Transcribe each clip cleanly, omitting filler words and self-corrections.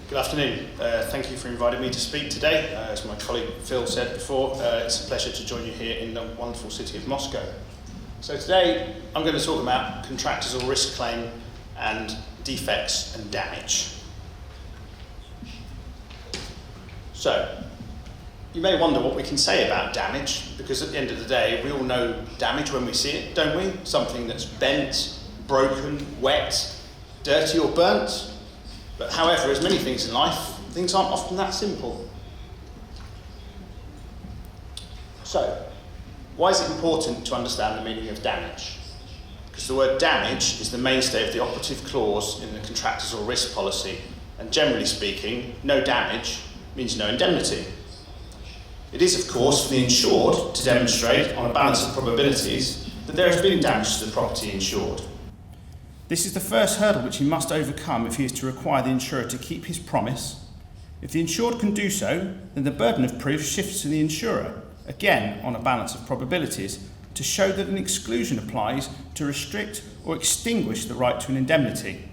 Good afternoon. Thank you for inviting me to speak today. As my colleague Phil said before, it's a pleasure to join you here in the wonderful city of Moscow. So today I'm going to talk about contractors or risk claim and defects and damage. So you may wonder what we can say about damage, because at the end of the day we all know damage when we see it, don't we? Something that's bent, broken, wet, dirty or burnt. But however, as many things in life, things aren't often that simple. So, why is it important to understand the meaning of damage? Because the word damage is the mainstay of the operative clause in the contractors or risk policy, and generally speaking, no damage means no indemnity. It is, of course, for the insured to demonstrate on a balance of probabilities that there has been damage to the property insured. This is the first hurdle which he must overcome if he is to require the insurer to keep his promise. If the insured can do so, then the burden of proof shifts to the insurer, again on a balance of probabilities, to show that an exclusion applies to restrict or extinguish the right to an indemnity.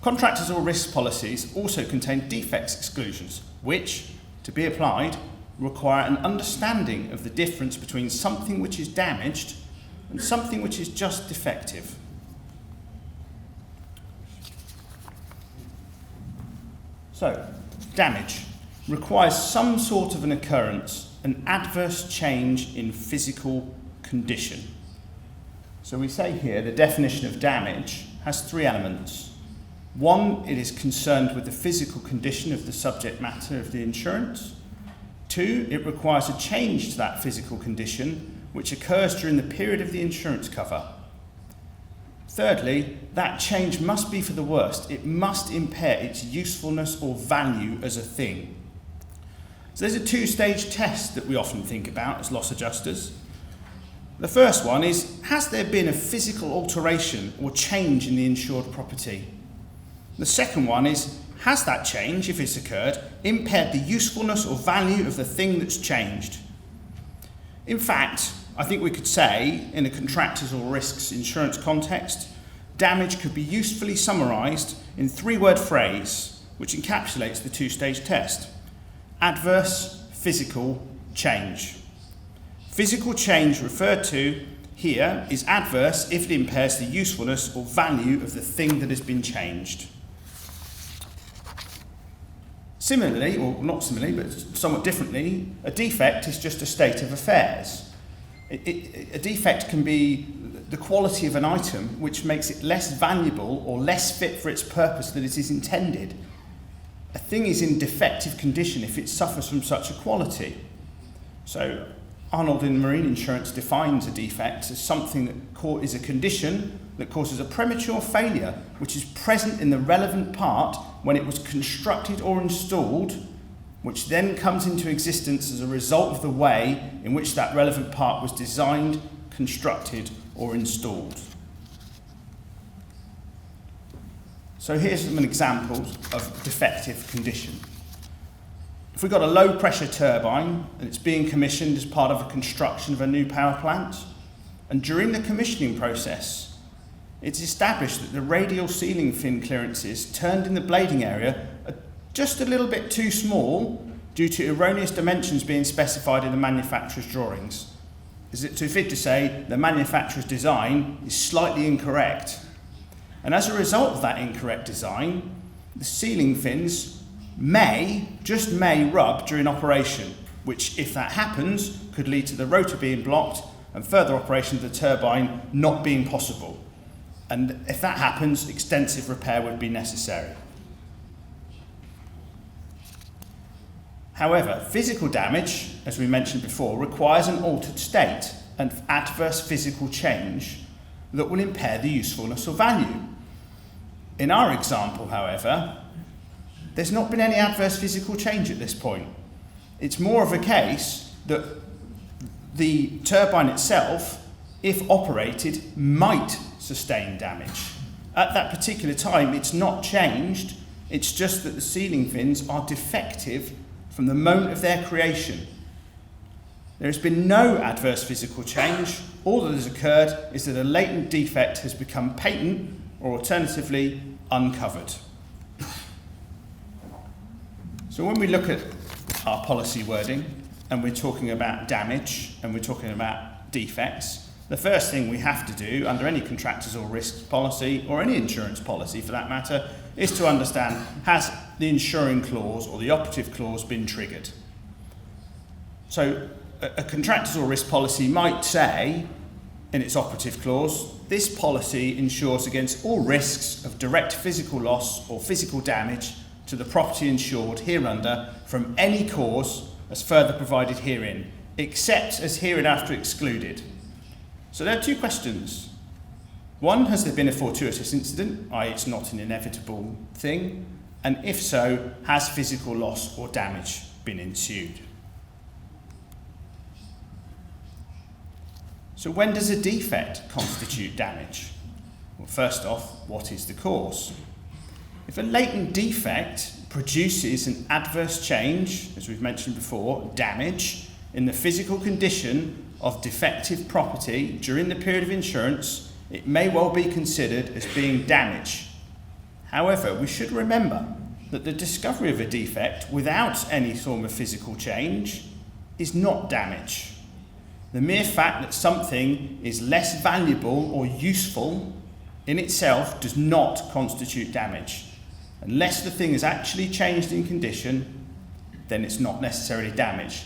Contractors or risk policies also contain defects exclusions, which, to be applied, require an understanding of the difference between something which is damaged and something which is just defective. So, damage requires some sort of an occurrence, an adverse change in physical condition. So we say here the definition of damage has three elements. One, it is concerned with the physical condition of the subject matter of the insurance. Two, it requires a change to that physical condition which occurs during the period of the insurance cover. Thirdly, that change must be for the worst. It must impair its usefulness or value as a thing. So there's a two-stage test that we often think about as loss adjusters. The first one is, has there been a physical alteration or change in the insured property? The second one is, has that change, if it's occurred, impaired the usefulness or value of the thing that's changed? In fact, I think we could say, in a contractors or risks insurance context, damage could be usefully summarised in a three-word phrase which encapsulates the two-stage test. Adverse physical change. Physical change referred to here is adverse if it impairs the usefulness or value of the thing that has been changed. Similarly, or not similarly, but somewhat differently, a defect is just a state of affairs. A defect can be the quality of an item which makes it less valuable or less fit for its purpose that it is intended. A thing is in defective condition if it suffers from such a quality. So Arnold in marine insurance defines a defect as something that is a condition that causes a premature failure which is present in the relevant part when it was constructed or installed, which then comes into existence as a result of the way in which that relevant part was designed, constructed, or installed. So here's some examples of defective condition. If we've got a low pressure turbine and it's being commissioned as part of a construction of a new power plant, and during the commissioning process, it's established that the radial sealing fin clearances turned in the blading area are just a little bit too small due to erroneous dimensions being specified in the manufacturer's drawings. Is it too fit to say the manufacturer's design is slightly incorrect? And as a result of that incorrect design, the sealing fins just may rub during operation, which, if that happens, could lead to the rotor being blocked and further operation of the turbine not being possible. And if that happens, extensive repair would be necessary. However, physical damage, as we mentioned before, requires an altered state, an adverse physical change that will impair the usefulness or value. In our example, however, there's not been any adverse physical change at this point. It's more of a case that the turbine itself, if operated, might sustain damage. At that particular time, it's not changed, it's just that the sealing fins are defective from the moment of their creation. There has been no adverse physical change. All that has occurred is that a latent defect has become patent or alternatively uncovered. So when we look at our policy wording and we're talking about damage and we're talking about defects, the first thing we have to do under any contractors or risks policy, or any insurance policy for that matter, is to understand, has the insuring clause or the operative clause been triggered? So a contractors or risk policy might say in its operative clause, this policy insures against all risks of direct physical loss or physical damage to the property insured hereunder from any cause as further provided herein, except as hereinafter excluded. So there are two questions. One, has there been a fortuitous incident, i.e. it's not an inevitable thing? And if so, has physical loss or damage been ensued? So when does a defect constitute damage? Well, first off, what is the cause? If a latent defect produces an adverse change, as we've mentioned before, damage, in the physical condition of defective property during the period of insurance, it may well be considered as being damage. However, we should remember that the discovery of a defect without any form of physical change is not damage. The mere fact that something is less valuable or useful in itself does not constitute damage. Unless the thing is actually changed in condition, then it's not necessarily damage.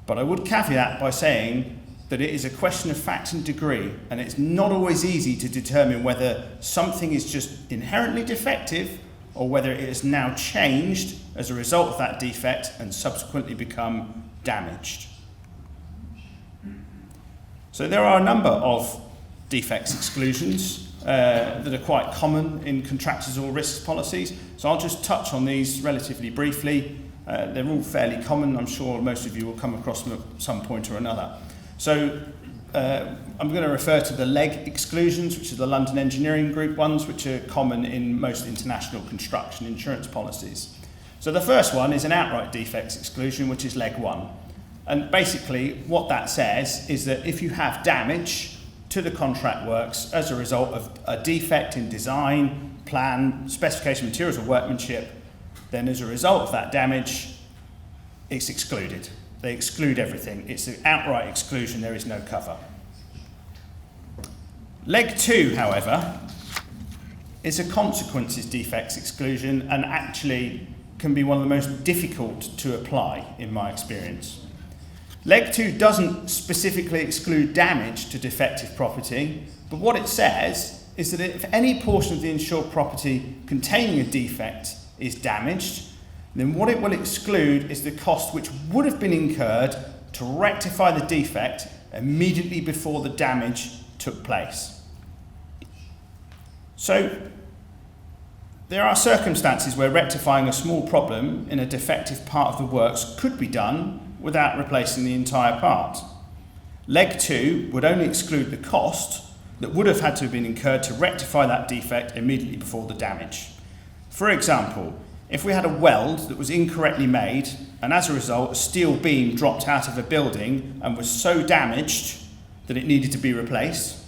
But I would caveat by saying that it is a question of fact and degree, and it's not always easy to determine whether something is just inherently defective or whether it has now changed as a result of that defect and subsequently become damaged. So there are a number of defects exclusions that are quite common in contractors or risks policies. So I'll just touch on these relatively briefly. They're all fairly common. I'm sure most of you will come across them at some point or another. So I'm going to refer to the leg exclusions, which are the London Engineering Group ones, which are common in most international construction insurance policies. So the first one is an outright defects exclusion, which is leg 1. And basically what that says is that if you have damage to the contract works as a result of a defect in design, plan, specification materials or workmanship, then as a result of that damage, it's excluded. They exclude everything. It's an outright exclusion, there is no cover. Leg 2, however, is a consequences defects exclusion and actually can be one of the most difficult to apply in my experience. Leg 2 doesn't specifically exclude damage to defective property, but what it says is that if any portion of the insured property containing a defect is damaged, then what it will exclude is the cost which would have been incurred to rectify the defect immediately before the damage took place. So there are circumstances where rectifying a small problem in a defective part of the works could be done without replacing the entire part. Leg 2 would only exclude the cost that would have had to have been incurred to rectify that defect immediately before the damage. For example, if we had a weld that was incorrectly made and as a result a steel beam dropped out of a building and was so damaged that it needed to be replaced,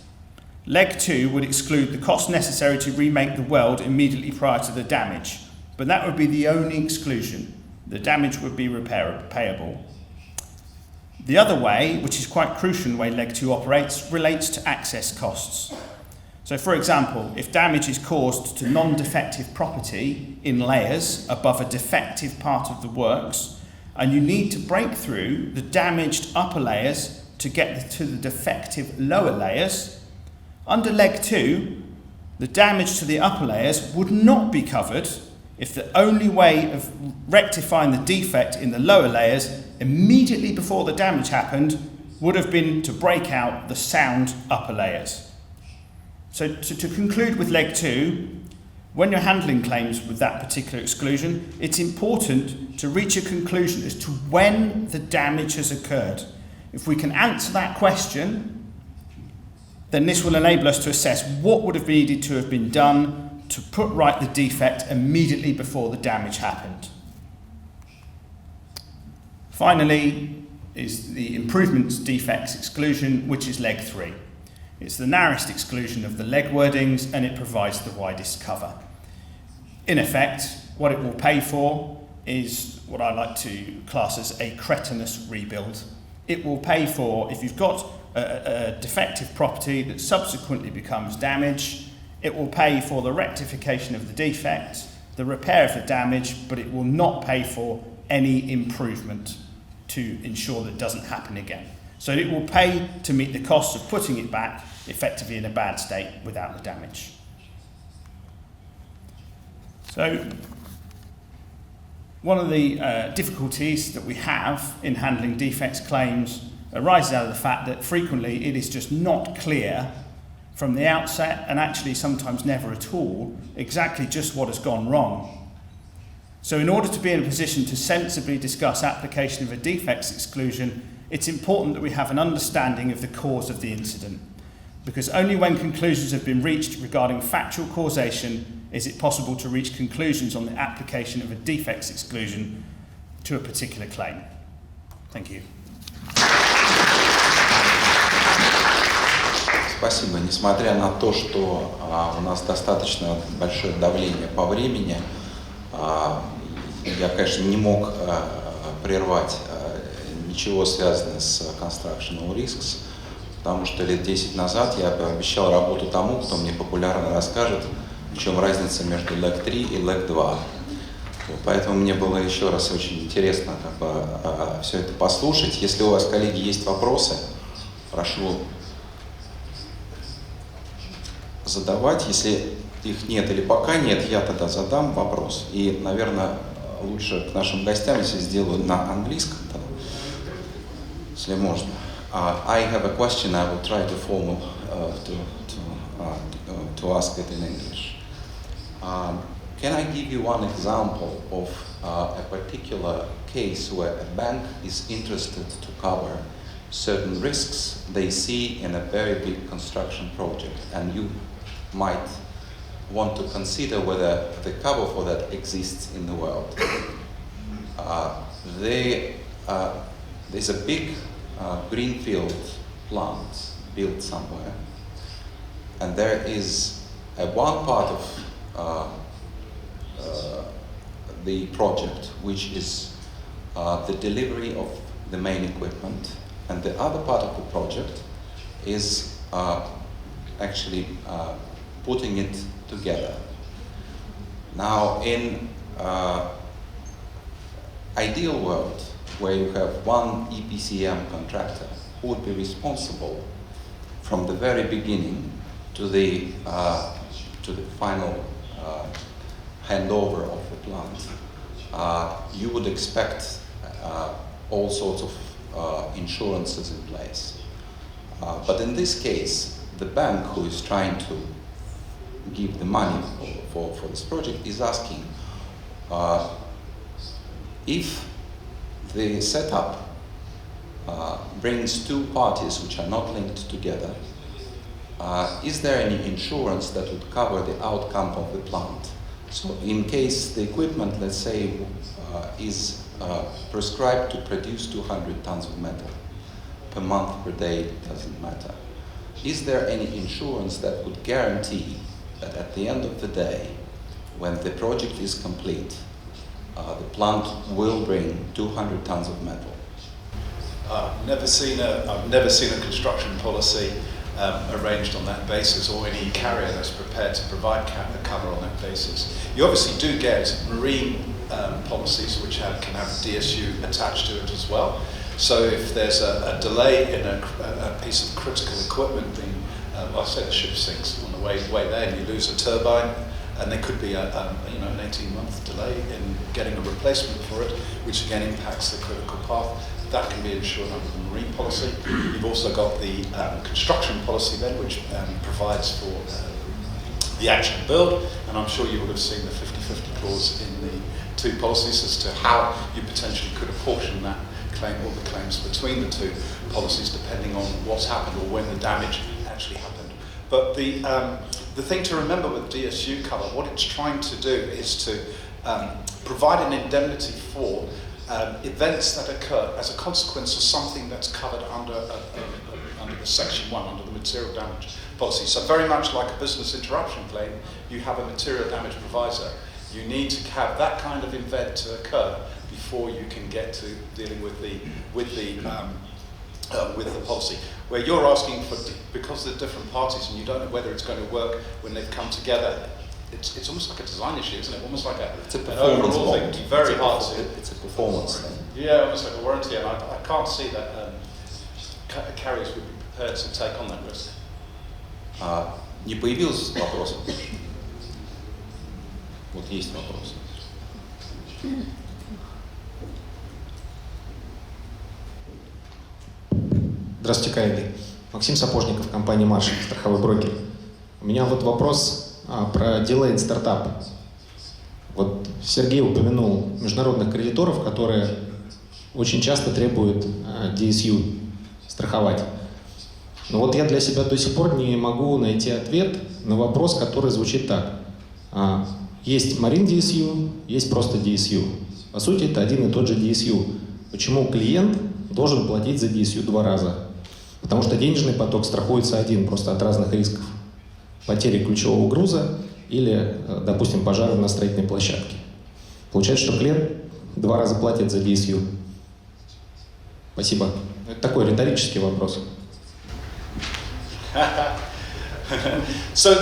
Leg 2 would exclude the cost necessary to remake the weld immediately prior to the damage, but that would be the only exclusion. The damage would be payable. The other way, which is quite crucial in the way Leg 2 operates, relates to access costs. So for example, if damage is caused to non-defective property in layers above a defective part of the works, and you need to break through the damaged upper layers to get to the defective lower layers, under Leg 2, the damage to the upper layers would not be covered if the only way of rectifying the defect in the lower layers immediately before the damage happened would have been to break out the sound upper layers. So to conclude with Leg 2, when you're handling claims with that particular exclusion, it's important to reach a conclusion as to when the damage has occurred. If we can answer that question, then this will enable us to assess what would have needed to have been done to put right the defect immediately before the damage happened. Finally is the improvements defects exclusion, which is Leg 3. It's the narrowest exclusion of the leg wordings and it provides the widest cover. In effect, what it will pay for is what I like to class as a cretinous rebuild. It will pay for, if you've got a defective property that subsequently becomes damaged, it will pay for the rectification of the defect, the repair of the damage, but it will not pay for any improvement to ensure that it doesn't happen again. So it will pay to meet the costs of putting it back effectively in a bad state without the damage. So one of the difficulties that we have in handling defects claims arises out of the fact that frequently it is just not clear from the outset, and actually sometimes never at all, exactly just what has gone wrong. So in order to be in a position to sensibly discuss application of a defects exclusion, it's important that we have an understanding of the cause of the incident, because only when conclusions have been reached regarding factual causation is it possible to reach conclusions on the application of a defects exclusion to a particular claim. Thank you. Спасибо. Несмотря на то, что у нас достаточно большое давление по времени, я, конечно, не мог прервать ничего связанного с Constructional Risks, потому что лет 10 назад я пообещал работу тому, кто мне популярно расскажет, в чем разница между LEG 3 и LEG 2. Поэтому мне было еще раз очень интересно все это послушать. Если у вас, коллеги, есть вопросы, прошу задавать. Если их нет или пока нет, я тогда задам вопрос. И, наверное, лучше к нашим гостям, если сделаю на английском, если можно. I have a question. I will try to ask it in English. Can I give you one example of a particular case where a bank is interested to cover certain risks they see in a very big construction project, and you might want to consider whether the cover for that exists in the world. There's a big greenfield plant built somewhere, and there is one part of the project which is the delivery of the main equipment, and the other part of the project is actually putting it together. Now, in ideal world, where you have one EPCM contractor who would be responsible from the very beginning to the final handover of the plant, you would expect all sorts of insurances in place. But in this case, the bank who is trying to give the money for this project is asking if the setup brings two parties which are not linked together, is there any insurance that would cover the outcome of the plant? So in case the equipment, let's say, is prescribed to produce 200 tons of metal per month, per day, it doesn't matter. Is there any insurance that would guarantee that at the end of the day, when the project is complete, the plant will bring 200 tons of metal? I've never seen a construction policy arranged on that basis, or any carrier that's prepared to provide cover on that basis. You obviously do get marine policies which can have DSU attached to it as well. So if there's a delay in a piece of critical equipment being, I'll say the ship sinks on the way there, and you lose a turbine, and there could be an 18-month delay in getting a replacement for it, which again impacts the critical path. That can be insured under the marine policy. You've also got the construction policy then, which provides for the actual build, and I'm sure you would have seen the 50-50 clause in the two policies as to how you potentially could apportion that claim or the claims between the two policies depending on what's happened or when the damage actually happened. But the thing to remember with DSU cover, what it's trying to do is to provide an indemnity for events that occur as a consequence of something that's covered under the Section 1, under the material damage policy. So very much like a business interruption claim, you have a material damage proviso. You need to have that kind of event to occur before you can get to dealing with the policy. Where you're asking for, because they're different parties and you don't know whether it's going to work when they've come together, it's almost like a design issue, isn't it? Almost like an overall thing. Very hard to. It's a performance thing. Yeah, almost like a warranty, and I can't see that carriers would be prepared to take on that risk. Не появился вопрос? Вот есть вопрос. Здравствуйте, коллеги. Максим Сапожников, компания «Марш», страховой брокер. У меня вот вопрос про Delayed Startup. Вот Сергей упомянул международных кредиторов, которые очень часто требуют DSU страховать. Но вот я для себя до сих пор не могу найти ответ на вопрос, который звучит так. Есть Marine DSU, есть просто DSU. По сути, это один и тот же DSU. Почему клиент должен платить за DSU 2 раза? Потому что денежный поток страхуется один, просто от разных рисков. Потери ключевого груза или, допустим, пожара на строительной площадке. Получается, что клиент 2 раза платит за DSU. Спасибо. Это такой риторический вопрос. So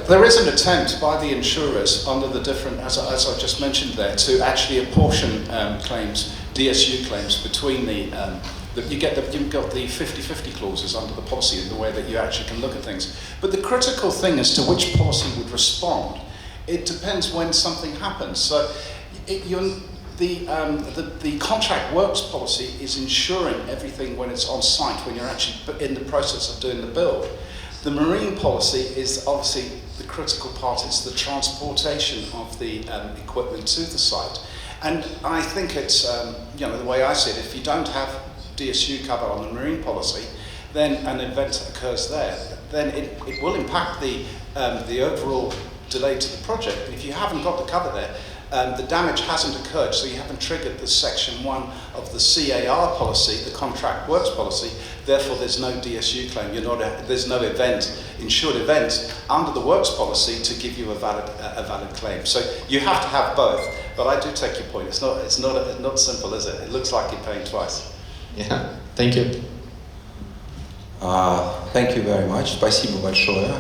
there is an attempt by the insurers under the different, as I just mentioned there, to actually apportion claims, DSU claims, between you've got the 50-50 clauses under the policy in the way that you actually can look at things. But the critical thing as to which policy would respond, it depends when something happens. So the contract works policy is insuring everything when it's on site, when you're actually in the process of doing the build. The marine policy is obviously the critical part. It's the transportation of the equipment to the site. And I think it's, the way I see it, if you don't have DSU cover on the marine policy, then an event occurs there, then it will impact the overall delay to the project. And if you haven't got the cover there, the damage hasn't occurred, so you haven't triggered the Section 1 of the CAR policy, the contract works policy, therefore there's no DSU claim, there's no insured event under the works policy to give you a valid claim. So you have to have both, but I do take your point, it's not simple, is it? It looks like you're paying twice. Yeah, thank you. Thank you very much. Спасибо большое.